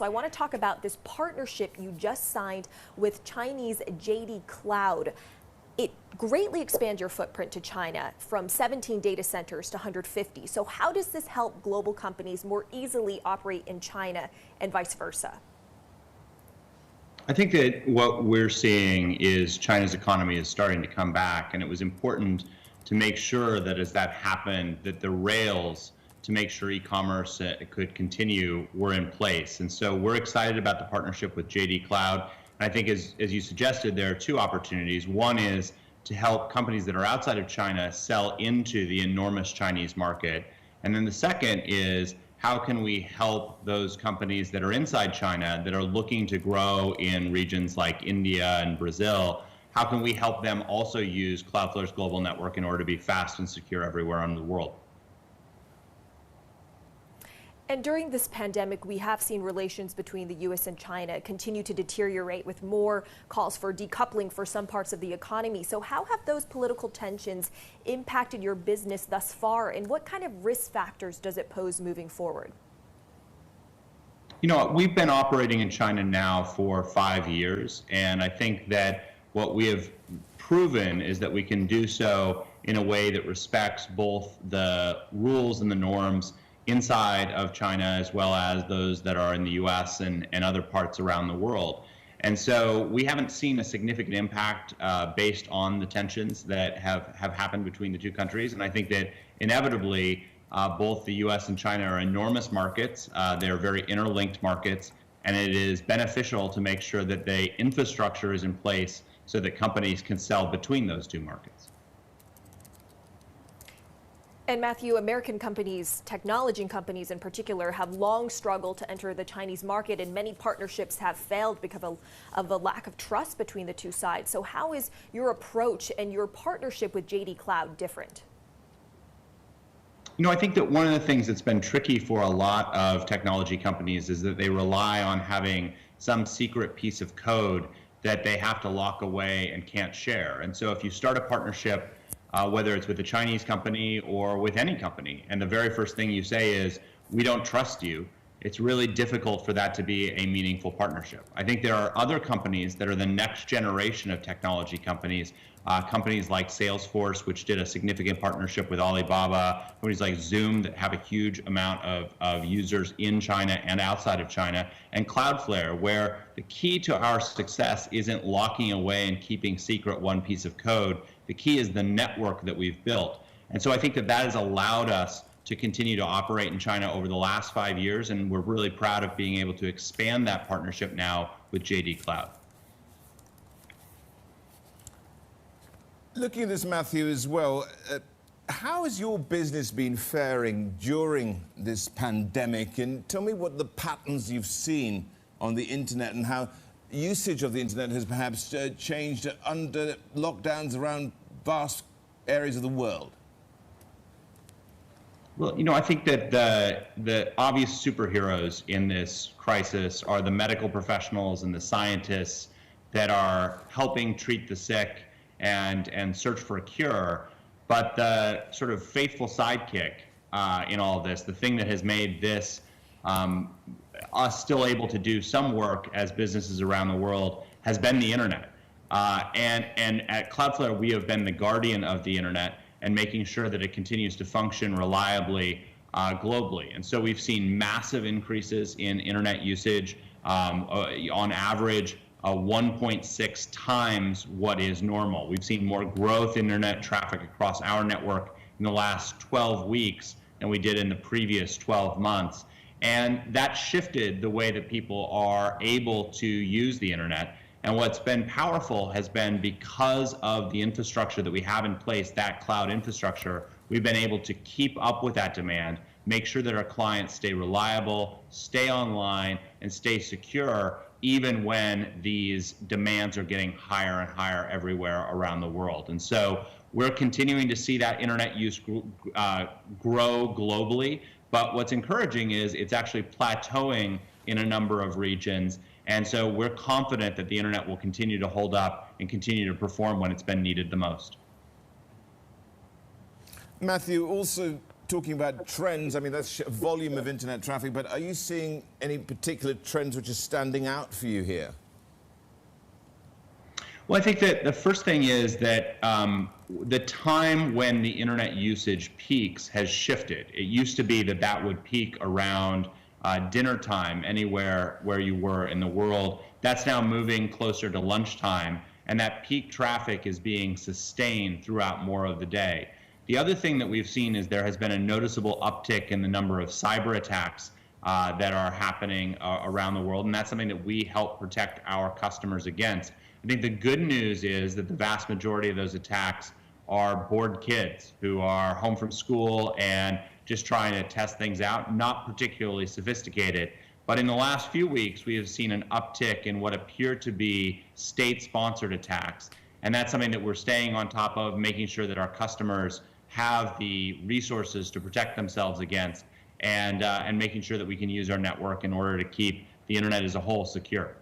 So I want to talk about this partnership you just signed with Chinese JD Cloud. It greatly expands your footprint to China from 17 data centers to 150. So how does this help global companies more easily operate in China and vice versa? I think that what we're seeing is China's economy is starting to come back, and it was important to make sure that as that happened, that the rails to make sure e-commerce could continue were in place. And so we're excited about the partnership with JD Cloud. And I think as you suggested, there are two opportunities. One is to help companies that are outside of China sell into the enormous Chinese market. And then the second is how can we help those companies that are inside China that are looking to grow in regions like India and Brazil? How can we help them also use Cloudflare's global network in order to be fast and secure everywhere in the world? And during this pandemic, we have seen relations between the U.S. and China continue to deteriorate with more calls for decoupling for some parts of the economy. So how have those political tensions impacted your business thus far, and what kind of risk factors does it pose moving forward? You know, we've been operating in China now for 5 years, and I think that what we have proven is that we can do so in a way that respects both the rules and the norms inside of China as well as those that are in the US and other parts around the world. And so we haven't seen a significant impact based on the tensions that have happened between the two countries. And I think that inevitably both the US and China are enormous markets. They're very interlinked markets, and it is beneficial to make sure that the infrastructure is in place so that companies can sell between those two markets. And Matthew, American companies, technology companies in particular, have long struggled to enter the Chinese market, and many partnerships have failed because of a lack of trust between the two sides. So how is your approach and your partnership with JD Cloud different? You know, I think that one of the things that's been tricky for a lot of technology companies is that they rely on having some secret piece of code that they have to lock away and can't share. And so if you start a partnership, whether it's with a Chinese company or with any company, and the very first thing you say is, we don't trust you, it's really difficult for that to be a meaningful partnership. I think there are other companies that are the next generation of technology companies, companies like Salesforce, which did a significant partnership with Alibaba, companies like Zoom that have a huge amount of users in China and outside of China, and Cloudflare, where the key to our success isn't locking away and keeping secret one piece of code. The key is the network that we've built. And so I think that that has allowed us to continue to operate in China over the last 5 years, and we're really proud of being able to expand that partnership now with JD Cloud. Looking at this, Matthew, as well, how has your business been faring during this pandemic? And tell me what the patterns you've seen on the internet and how usage of the internet has perhaps changed under lockdowns around vast areas of the world. Well, you know, I think that the obvious superheroes in this crisis are the medical professionals and the scientists that are helping treat the sick and search for a cure. But the sort of faithful sidekick in all of this, the thing that has made this us still able to do some work as businesses around the world, has been the internet. And at Cloudflare, we have been the guardian of the internet and making sure that it continues to function reliably globally. And so we've seen massive increases in internet usage, on average 1.6 times what is normal. We've seen more growth in internet traffic across our network in the last 12 weeks than we did in the previous 12 months. And that shifted the way that people are able to use the internet. And what's been powerful has been because of the infrastructure that we have in place, that cloud infrastructure, we've been able to keep up with that demand, make sure that our clients stay reliable, stay online, and stay secure, even when these demands are getting higher and higher everywhere around the world. And so we're continuing to see that internet use grow globally. But what's encouraging is it's actually plateauing in a number of regions. And so we're confident that the internet will continue to hold up and continue to perform when it's been needed the most. Matthew, also talking about trends. I mean, that's volume of internet traffic, but are you seeing any particular trends which are standing out for you here? Well, I think that the first thing is that the time when the internet usage peaks has shifted. It used to be that that would peak around dinner time anywhere where you were in the world. That's now moving closer to lunchtime, and that peak traffic is being sustained throughout more of the day. The other thing that we've seen is there has been a noticeable uptick in the number of cyber attacks that are happening around the world, and that's something that we help protect our customers against. I think the good news is that the vast majority of those attacks are bored kids who are home from school and just trying to test things out, not particularly sophisticated. But in the last few weeks, we have seen an uptick in what appear to be state-sponsored attacks. And that's something that we're staying on top of, making sure that our customers have the resources to protect themselves against, and making sure that we can use our network in order to keep the internet as a whole secure.